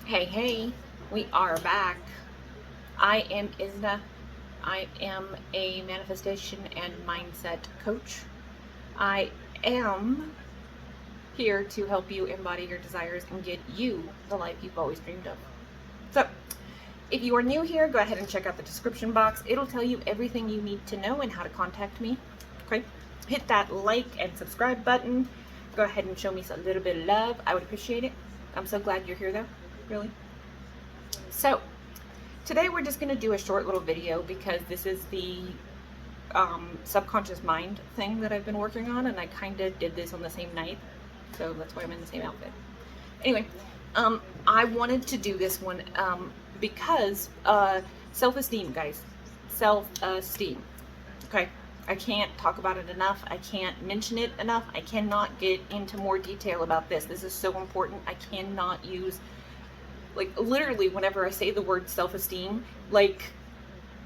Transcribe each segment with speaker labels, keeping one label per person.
Speaker 1: Hey, we are back. I am Izna. I am a manifestation and mindset coach. I am here to help you embody your desires and get you the life you've always dreamed of. So, if you are new here, go ahead and check out the description box. It'll tell you everything you need to know and how to contact me. Okay? Hit that like and subscribe button. Go ahead and show me a little bit of love. I would appreciate it. I'm so glad you're here though. Really. So, today we're just going to do a short little video because this is the subconscious mind thing that I've been working on, and I kind of did this on the same night, so that's why I'm in the same outfit. Anyway, I wanted to do this one because self-esteem, guys. Self-esteem. Okay? I can't talk about it enough. I can't mention it enough. I cannot get into more detail about this. This is so important. I cannot use, like, literally whenever I say the word self-esteem, like,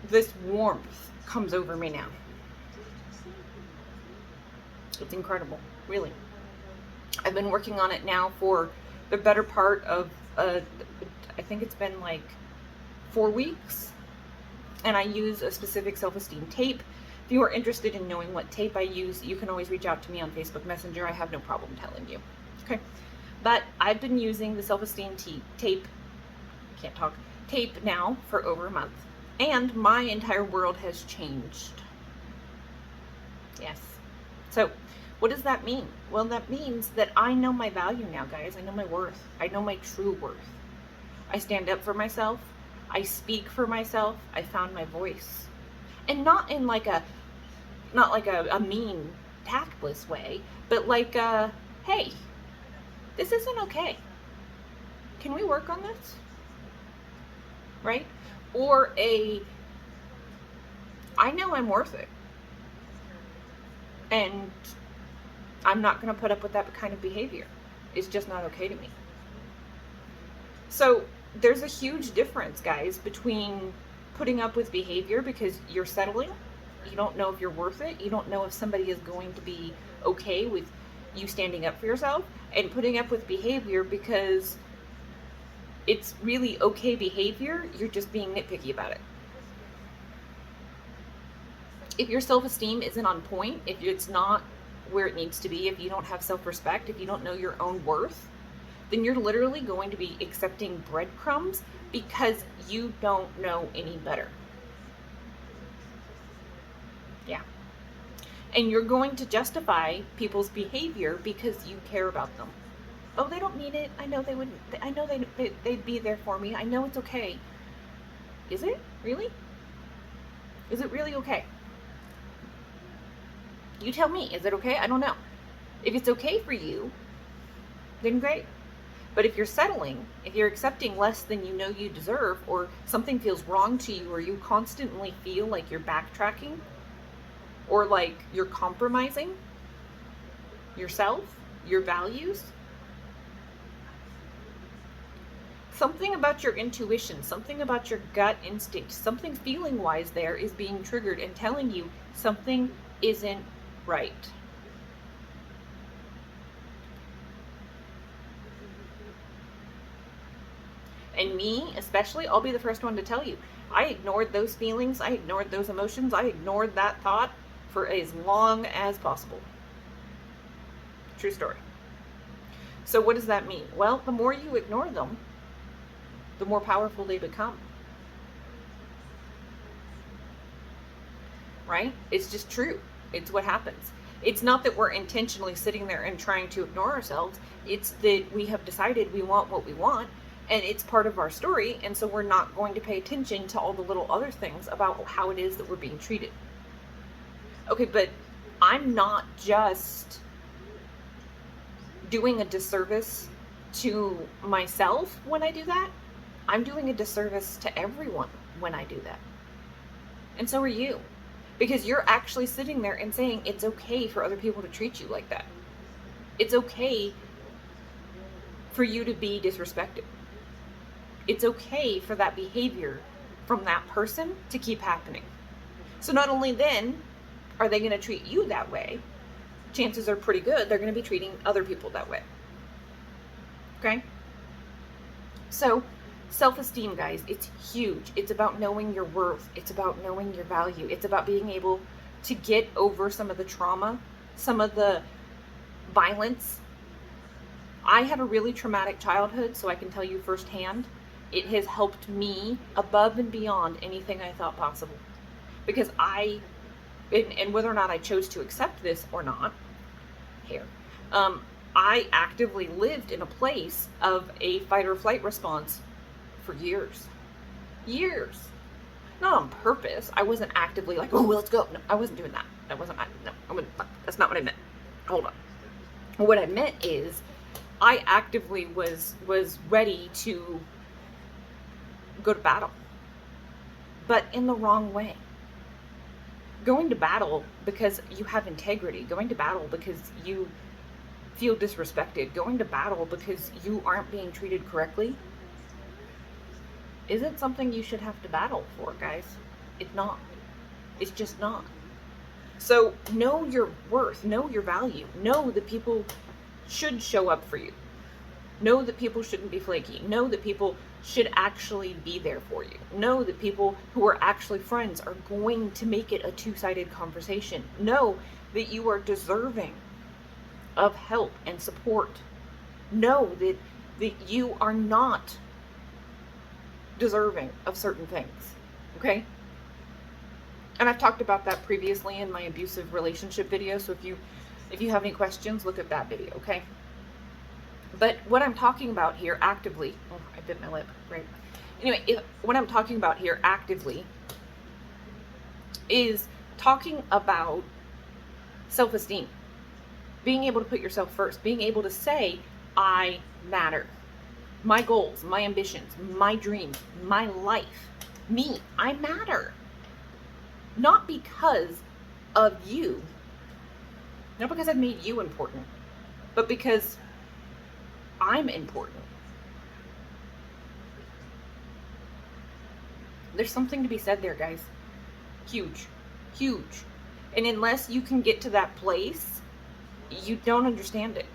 Speaker 1: this warmth comes over me now. It's incredible, really. I've been working on it now for the better part of, I think it's been like 4 weeks, and I use a specific self-esteem tape. If you are interested in knowing what tape I use, you can always reach out to me on Facebook Messenger. I have no problem telling you. Okay, but I've been using the self-esteem tape now for over a month, and my entire world has changed. Yes. So what does that mean? Well, that means that I know my value now, guys. I know my worth. I know my true worth. I stand up for myself. I speak for myself. I found my voice, and not in like a mean, tactless way, but like hey, this isn't okay. Can we work on this? Right? Or I know I'm worth it, and I'm not going to put up with that kind of behavior. It's just not okay to me. So there's a huge difference, guys, between putting up with behavior because you're settling, you don't know if you're worth it, you don't know if somebody is going to be okay with you standing up for yourself, and putting up with behavior because it's really okay behavior, you're just being nitpicky about it. If your self-esteem isn't on point, if it's not where it needs to be, if you don't have self-respect, if you don't know your own worth, then you're literally going to be accepting breadcrumbs because you don't know any better. Yeah. And you're going to justify people's behavior because you care about them. Oh, they don't mean it. I know they wouldn't. I know they'd be there for me. I know it's okay. Is it? Really? Is it really okay? You tell me. Is it okay? I don't know. If it's okay for you, then great. But if you're settling, if you're accepting less than you know you deserve, or something feels wrong to you, or you constantly feel like you're backtracking, or like you're compromising yourself, your values, something about your intuition, something about your gut instinct, something feeling-wise there is being triggered and telling you something isn't right. And me, especially, I'll be the first one to tell you, I ignored those feelings, I ignored those emotions, I ignored that thought for as long as possible. True story. So what does that mean? Well, the more you ignore them, the more powerful they become. Right? It's just true. It's what happens. It's not that we're intentionally sitting there and trying to ignore ourselves. It's that we have decided we want what we want, and it's part of our story, and so we're not going to pay attention to all the little other things about how it is that we're being treated. Okay, but I'm not just doing a disservice to myself when I do that. I'm doing a disservice to everyone when I do that. And so are you. Because you're actually sitting there and saying it's okay for other people to treat you like that. It's okay for you to be disrespected. It's okay for that behavior from that person to keep happening. So not only then are they going to treat you that way, chances are pretty good they're going to be treating other people that way. Okay? So, self-esteem, guys, it's huge. It's about knowing your worth. It's about knowing your value. It's about being able to get over some of the trauma, some of the violence. I had a really traumatic childhood, so I can tell you firsthand, it has helped me above and beyond anything I thought possible. Because and whether or not I chose to accept this or not, I actively lived in a place of a fight or flight response for years. Years. Not on purpose. I wasn't actively like, oh, let's go. No, I wasn't doing that. That's not what I meant. Hold on. What I meant is I actively was ready to go to battle, but in the wrong way. Going to battle because you have integrity, going to battle because you feel disrespected, going to battle because you aren't being treated correctly, isn't something you should have to battle for, guys. It's not. It's just not. So know your worth, know your value, know that people should show up for you. Know that people shouldn't be flaky. Know that people should actually be there for you. Know that people who are actually friends are going to make it a two-sided conversation. Know that you are deserving of help and support. Know that you are not deserving of certain things. Okay? And I've talked about that previously in my abusive relationship video, so if you have any questions, look at that video, okay? But what I'm talking about here actively, oh, I bit my lip, right? Anyway, what I'm talking about here actively is talking about self-esteem. Being able to put yourself first, being able to say, I matter. My goals, my ambitions, my dreams, my life, me, I matter. Not because of you, not because I've made you important, but because I'm important. There's something to be said there, guys. Huge. Huge. And unless you can get to that place, you don't understand it.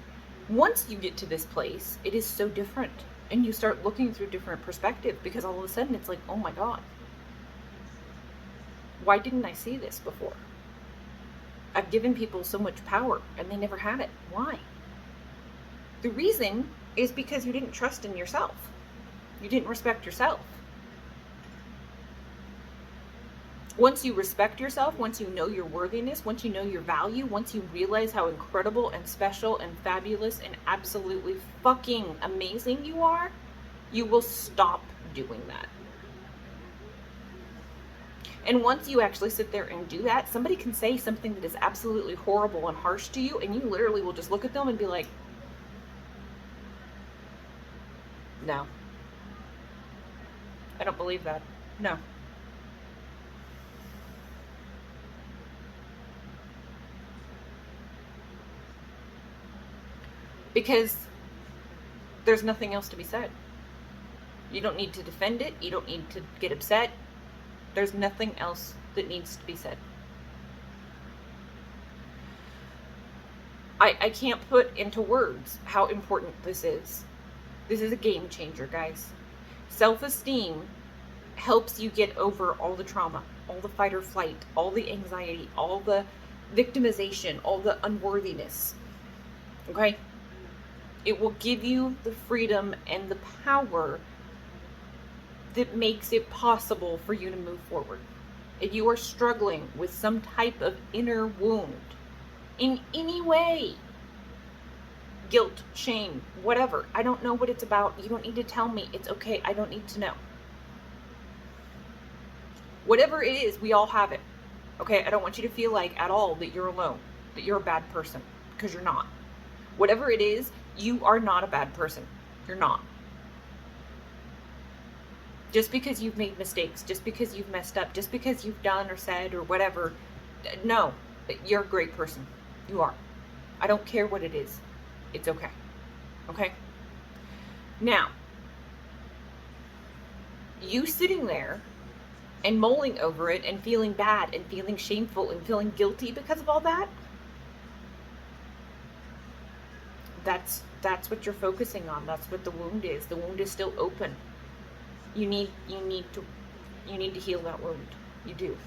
Speaker 1: Once you get to this place, it is so different. And you start looking through different perspectives, because all of a sudden it's like, oh my God, why didn't I see this before? I've given people so much power and they never had it. Why? The reason is because you didn't trust in yourself. You didn't respect yourself. Once you respect yourself, once you know your worthiness, once you know your value, once you realize how incredible and special and fabulous and absolutely fucking amazing you are, you will stop doing that. And once you actually sit there and do that, somebody can say something that is absolutely horrible and harsh to you, and you literally will just look at them and be like, no. I don't believe that. No. Because there's nothing else to be said. You don't need to defend it. You don't need to get upset. There's nothing else that needs to be said. I can't put into words how important this is. This is a game changer, guys. Self-esteem helps you get over all the trauma, all the fight or flight, all the anxiety, all the victimization, all the unworthiness. Okay? It will give you the freedom and the power that makes it possible for you to move forward. If you are struggling with some type of inner wound in any way, guilt, shame, whatever, I don't know what it's about. You don't need to tell me. It's okay. I don't need to know. Whatever it is, we all have it. Okay? I don't want you to feel like at all that you're alone, that you're a bad person, because you're not. Whatever it is, you are not a bad person. You're not. Just because you've made mistakes, just because you've messed up, just because you've done or said or whatever, no, you're a great person. You are. I don't care what it is. It's okay. Okay? Now, you sitting there and mulling over it and feeling bad and feeling shameful and feeling guilty because of all that, that's what you're focusing on. That's what the wound is. The wound is still open. You need to heal that wound. You do.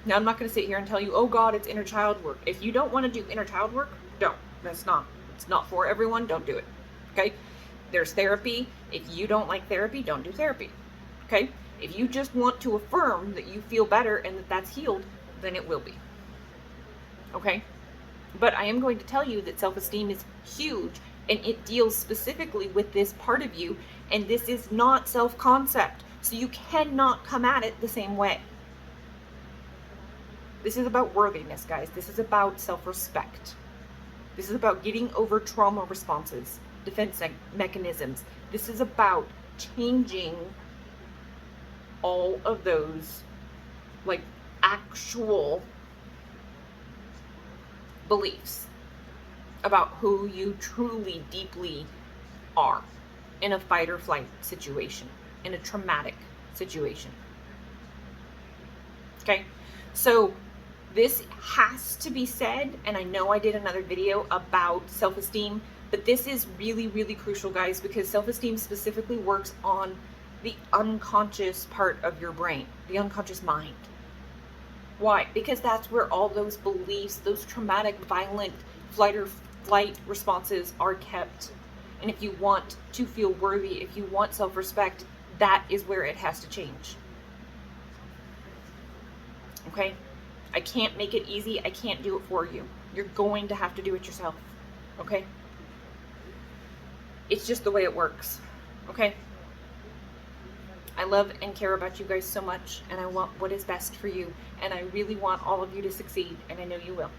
Speaker 1: Now, I'm not going to sit here and tell you, oh God, it's inner child work. If you don't want to do inner child work, don't. It's not for everyone. Don't do it. Okay? There's therapy. If you don't like therapy, don't do therapy. Okay? If you just want to affirm that you feel better and that that's healed, then it will be. Okay? But I am going to tell you that self-esteem is huge, and it deals specifically with this part of you, and this is not self-concept. So you cannot come at it the same way. This is about worthiness, guys. This is about self-respect. This is about getting over trauma responses, defense mechanisms. This is about changing all of those, like, actual beliefs about who you truly, deeply are in a fight or flight situation, in a traumatic situation. Okay? So this has to be said, and I know I did another video about self-esteem, but this is really, really crucial, guys, because self-esteem specifically works on the unconscious part of your brain, the unconscious mind. Why? Because that's where all those beliefs, those traumatic, violent flight or flight responses are kept. And if you want to feel worthy, if you want self-respect, that is where it has to change. Okay? I can't make it easy. I can't do it for you. You're going to have to do it yourself. Okay? It's just the way it works. Okay? I love and care about you guys so much, and I want what is best for you, and I really want all of you to succeed, and I know you will.